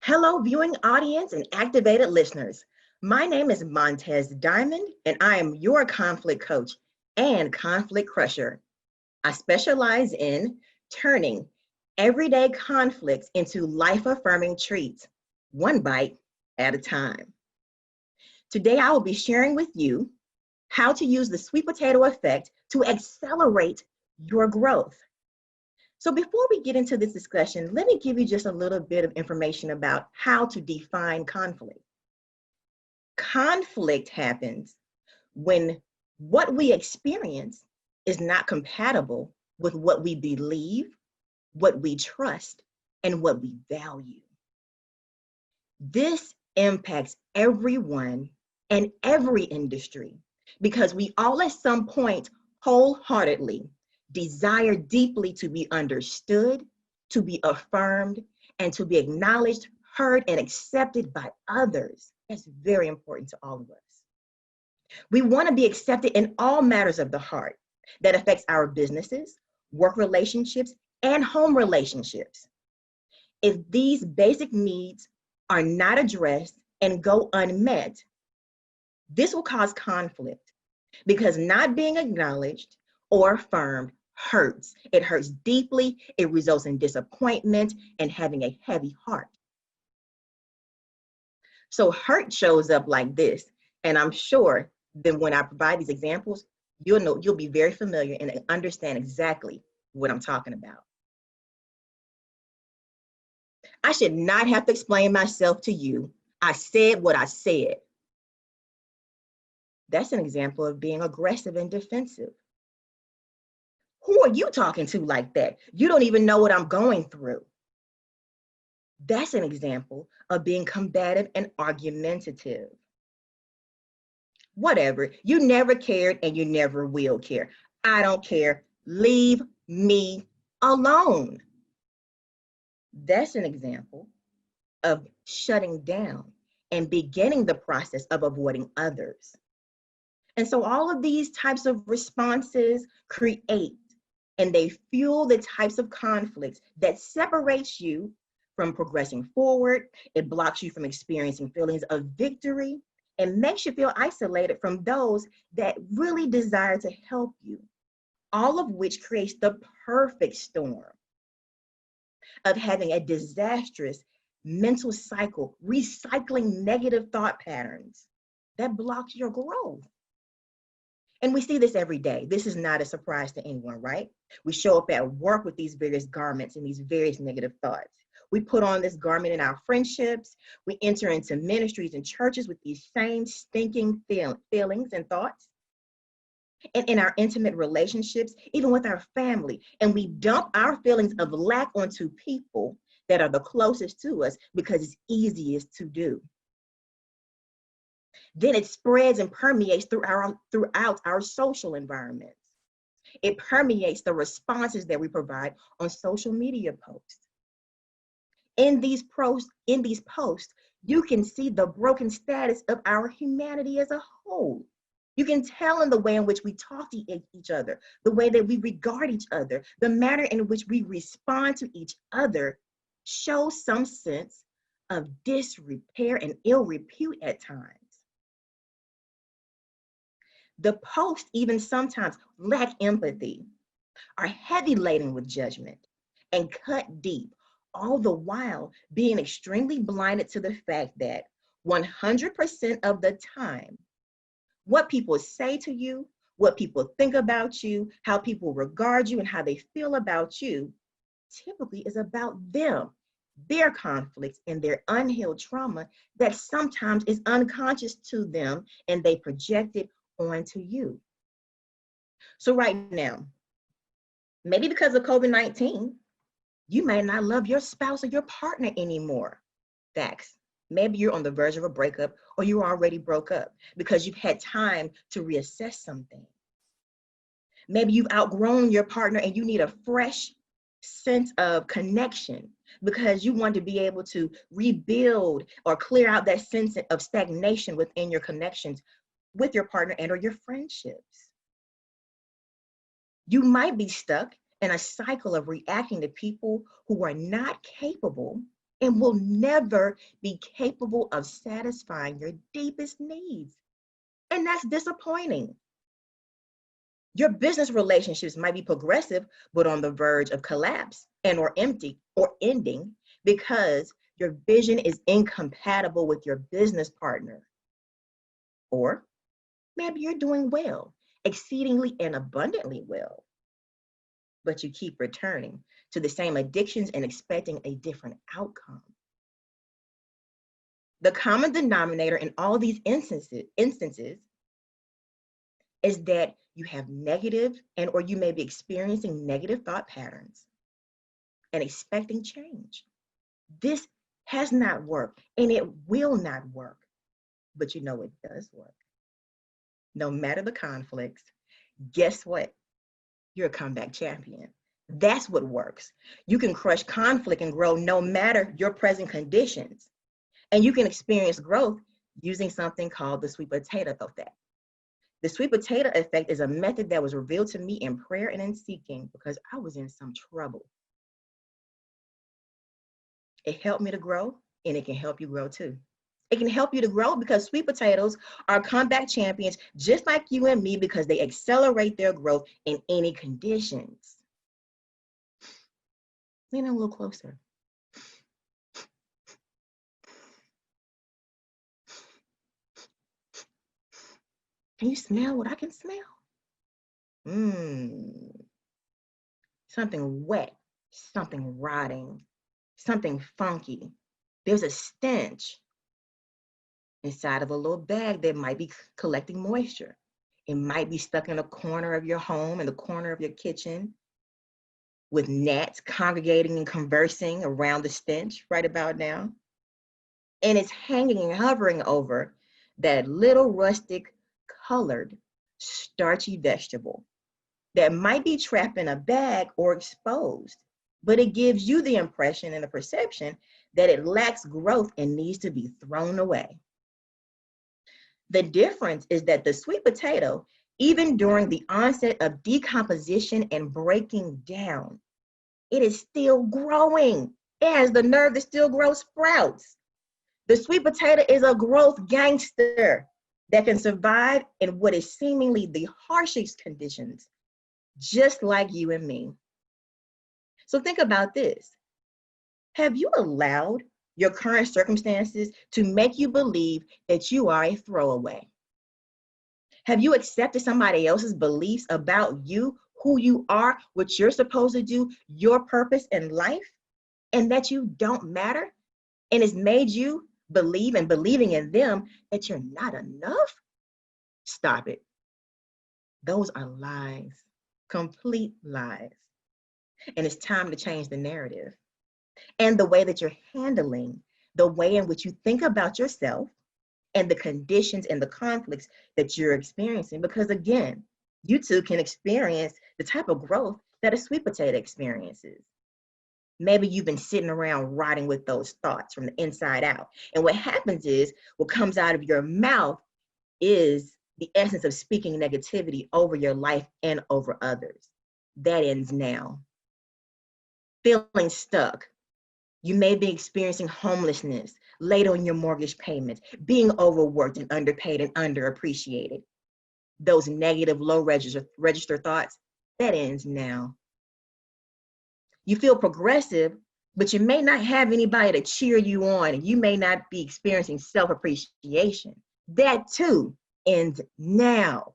Hello, viewing audience and activated listeners. My name is Montez Diamond, and I am your conflict coach and conflict crusher. I specialize in turning everyday conflicts into life-affirming treats, one bite at a time. Today, I will be sharing with you how to use the sweet potato effect to accelerate your growth. So before we get into this discussion, let me give you just a little bit of information about how to define conflict. Conflict happens when what we experience is not compatible with what we believe, what we trust, and what we value. This impacts everyone and every industry because we all at some point wholeheartedly desire deeply to be understood, to be affirmed, and to be acknowledged, heard, and accepted by others. That's very important to all of us. We want to be accepted in all matters of the heart that affects our businesses, work relationships, and home relationships. If these basic needs are not addressed and go unmet, this will cause conflict because not being acknowledged or affirmed hurts. It hurts deeply. It results in disappointment and having a heavy heart. So hurt shows up like this, and I'm sure that when I provide these examples, you'll be very familiar and understand exactly what I'm talking about. I should not have to explain myself to you. I said what I said. That's an example of being aggressive and defensive. Who are you talking to like that? You don't even know what I'm going through. That's an example of being combative and argumentative. Whatever, you never cared and you never will care. I don't care. Leave me alone. That's an example of shutting down and beginning the process of avoiding others. And so all of these types of responses create and they fuel the types of conflicts that separates you from progressing forward. It blocks you from experiencing feelings of victory and makes you feel isolated from those that really desire to help you, all of which creates the perfect storm of having a disastrous mental cycle, recycling negative thought patterns that blocks your growth. And we see this every day. This is not a surprise to anyone, right? We show up at work with these various garments and these various negative thoughts. We put on this garment in our friendships. We enter into ministries and churches with these same stinking feelings and thoughts. And in our intimate relationships, even with our family, and we dump our feelings of lack onto people that are the closest to us because it's easiest to do. Then it spreads and permeates throughout our social environments. It permeates the responses that we provide on social media posts. In these posts, you can see the broken status of our humanity as a whole. You can tell in the way in which we talk to each other, the way that we regard each other, the manner in which we respond to each other shows some sense of disrepair and ill repute at times. The posts even sometimes lack empathy, are heavy laden with judgment, and cut deep, all the while being extremely blinded to the fact that 100% of the time, what people say to you, what people think about you, how people regard you, and how they feel about you, typically is about them, their conflicts, and their unhealed trauma that sometimes is unconscious to them, and they project it onto you. So right now, maybe because of COVID-19, you may not love your spouse or your partner anymore. Facts. Maybe you're on the verge of a breakup or you already broke up because you've had time to reassess something. Maybe you've outgrown your partner and you need a fresh sense of connection because you want to be able to rebuild or clear out that sense of stagnation within your connections with your partner and or your friendships. You might be stuck in a cycle of reacting to people who are not capable and will never be capable of satisfying your deepest needs. And that's disappointing. Your business relationships might be progressive, but on the verge of collapse and or empty or ending because your vision is incompatible with your business partner. Or maybe you're doing well, exceedingly and abundantly well, but you keep returning to the same addictions and expecting a different outcome. The common denominator in all these instances is that you have negative and or you may be experiencing negative thought patterns and expecting change. This has not worked and it will not work, but you know it does work. No matter the conflicts, guess what? You're a comeback champion. That's what works. You can crush conflict and grow no matter your present conditions. And you can experience growth using something called the sweet potato effect. The sweet potato effect is a method that was revealed to me in prayer and in seeking because I was in some trouble. It helped me to grow, and it can help you grow too. It can help you to grow because sweet potatoes are comeback champions just like you and me because they accelerate their growth in any conditions. Lean in a little closer. Can you smell what I can smell? Something wet, something rotting, something funky. There's a stench inside of a little bag that might be collecting moisture. It might be stuck in a corner of your home, in the corner of your kitchen, with gnats congregating and conversing around the stench right about now. And it's hanging and hovering over that little rustic colored starchy vegetable that might be trapped in a bag or exposed, but it gives you the impression and the perception that it lacks growth and needs to be thrown away. The difference is that the sweet potato, even during the onset of decomposition and breaking down, it is still growing. It has the nerve to still grow sprouts. The sweet potato is a growth gangster that can survive in what is seemingly the harshest conditions, just like you and me. So think about this. Have you allowed your current circumstances to make you believe that you are a throwaway? Have you accepted somebody else's beliefs about you, who you are, what you're supposed to do, your purpose in life, and that you don't matter? And it's made you believe and believing in them that you're not enough? Stop it. Those are lies, complete lies. And it's time to change the narrative and the way that you're handling, the way in which you think about yourself and the conditions and the conflicts that you're experiencing. Because again, you too can experience the type of growth that a sweet potato experiences. Maybe you've been sitting around rotting with those thoughts from the inside out. And what happens is what comes out of your mouth is the essence of speaking negativity over your life and over others. That ends now. Feeling stuck. You may be experiencing homelessness, late on your mortgage payments, being overworked and underpaid and underappreciated. Those negative, low register thoughts, that ends now. You feel progressive, but you may not have anybody to cheer you on, and you may not be experiencing self-appreciation. That too ends now.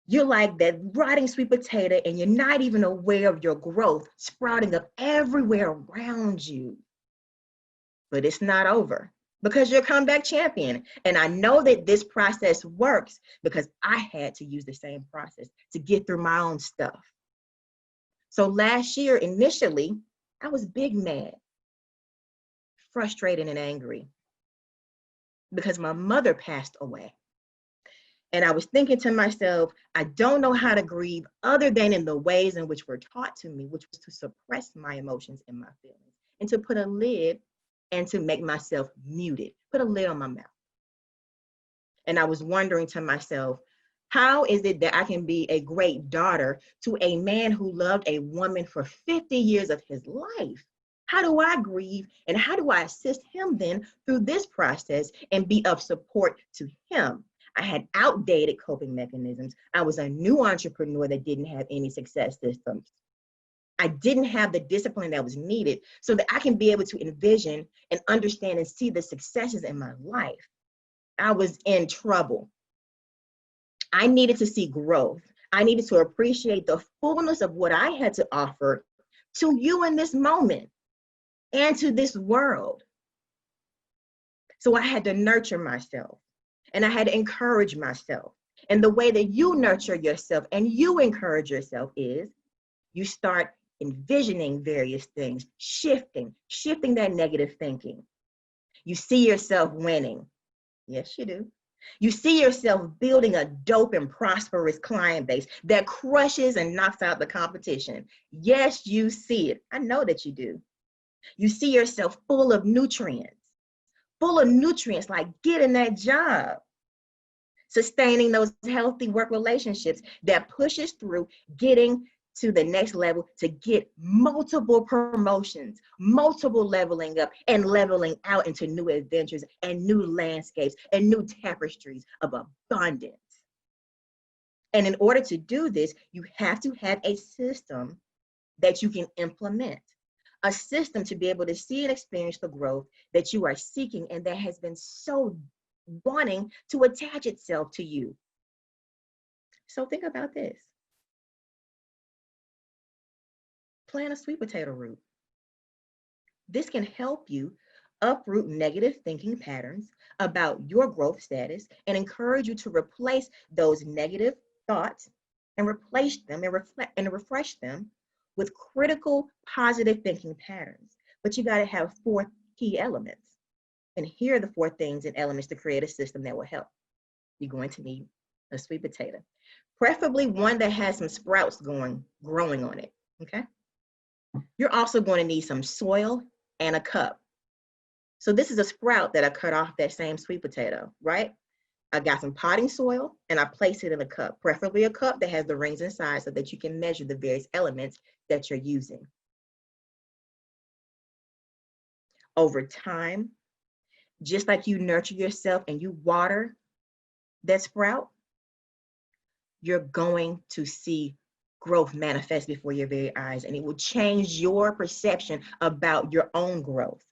You're like that rotting sweet potato, and you're not even aware of your growth sprouting up everywhere around you. But it's not over because you're a comeback champion. And I know that this process works because I had to use the same process to get through my own stuff. So last year, initially, I was big mad, frustrated and angry because my mother passed away. And I was thinking to myself, I don't know how to grieve other than in the ways in which were taught to me, which was to suppress my emotions and my feelings and to put a lid and to make myself muted, put a lid on my mouth. And I was wondering to myself, how is it that I can be a great daughter to a man who loved a woman for 50 years of his life? How do I grieve and how do I assist him then through this process and be of support to him? I had outdated coping mechanisms. I was a new entrepreneur that didn't have any success systems. I didn't have the discipline that was needed so that I can be able to envision and understand and see the successes in my life. I was in trouble. I needed to see growth. I needed to appreciate the fullness of what I had to offer to you in this moment and to this world. So I had to nurture myself and I had to encourage myself. And the way that you nurture yourself and you encourage yourself is you start envisioning various things, shifting that negative thinking. You see yourself winning. Yes, you do. You see yourself building a dope and prosperous client base that crushes and knocks out the competition. Yes, you see it. I know that you do. You see yourself full of nutrients like getting that job, sustaining those healthy work relationships that pushes through getting to the next level to get multiple promotions, multiple leveling up and leveling out into new adventures and new landscapes and new tapestries of abundance. And in order to do this, you have to have a system that you can implement, a system to be able to see and experience the growth that you are seeking and that has been so wanting to attach itself to you. So think about this. Plant a sweet potato root. This can help you uproot negative thinking patterns about your growth status and encourage you to replace those negative thoughts and replace them and refresh them with critical positive thinking patterns. But you got to have 4 key elements. And here are the 4 things and elements to create a system that will help. You're going to need a sweet potato, preferably one that has some sprouts growing on it, okay? You're also going to need some soil and a cup. So this is a sprout that I cut off that same sweet potato, right? I got some potting soil and I place it in a cup, preferably a cup that has the rings inside so that you can measure the various elements that you're using. Over time, just like you nurture yourself and you water that sprout, you're going to see growth manifest before your very eyes, and it will change your perception about your own growth.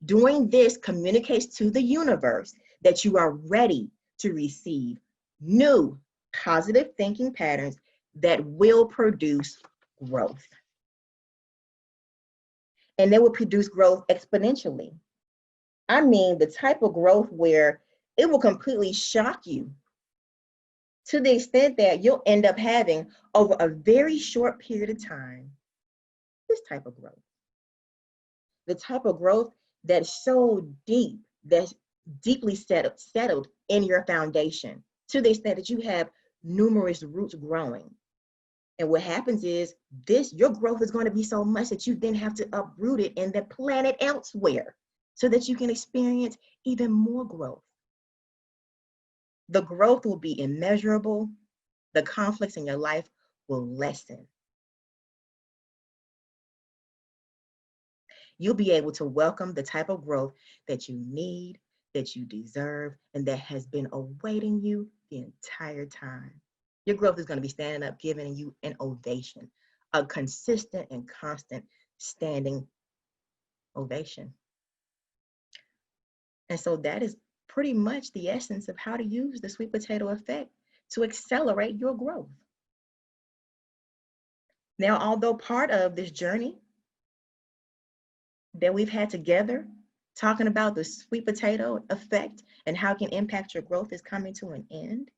Doing this communicates to the universe that you are ready to receive new positive thinking patterns that will produce growth. And they will produce growth exponentially. I mean, the type of growth where it will completely shock you to the extent that you'll end up having over a very short period of time, this type of growth. The type of growth that's so deep, that's deeply settled in your foundation, to the extent that you have numerous roots growing. And what happens is your growth is going to be so much that you then have to uproot it and then plant it elsewhere so that you can experience even more growth. The growth will be immeasurable. The conflicts in your life will lessen. You'll be able to welcome the type of growth that you need, that you deserve, and that has been awaiting you the entire time. Your growth is going to be standing up, giving you an ovation, a consistent and constant standing ovation. And so that is pretty much the essence of how to use the sweet potato effect to accelerate your growth. Now, although part of this journey that we've had together, talking about the sweet potato effect and how it can impact your growth is coming to an end,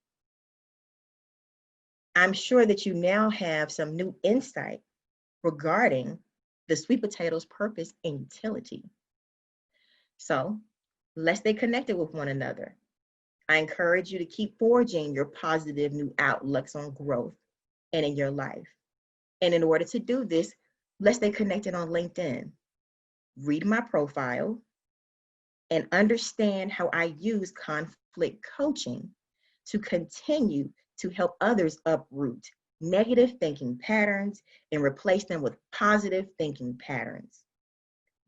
I'm sure that you now have some new insight regarding the sweet potato's purpose and utility. So let's stay connected with one another. I encourage you to keep forging your positive new outlooks on growth and in your life. And in order to do this, let's stay connected on LinkedIn. Read my profile and understand how I use conflict coaching to continue to help others uproot negative thinking patterns and replace them with positive thinking patterns.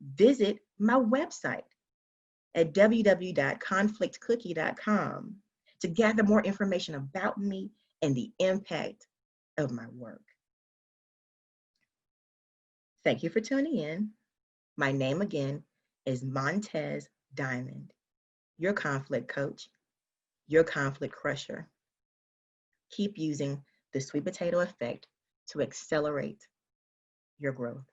visit my website at www.conflictcookie.com to gather more information about me and the impact of my work. Thank you for tuning in. My name again is Montez Diamond, your conflict coach, your conflict crusher. Keep using the sweet potato effect to accelerate your growth.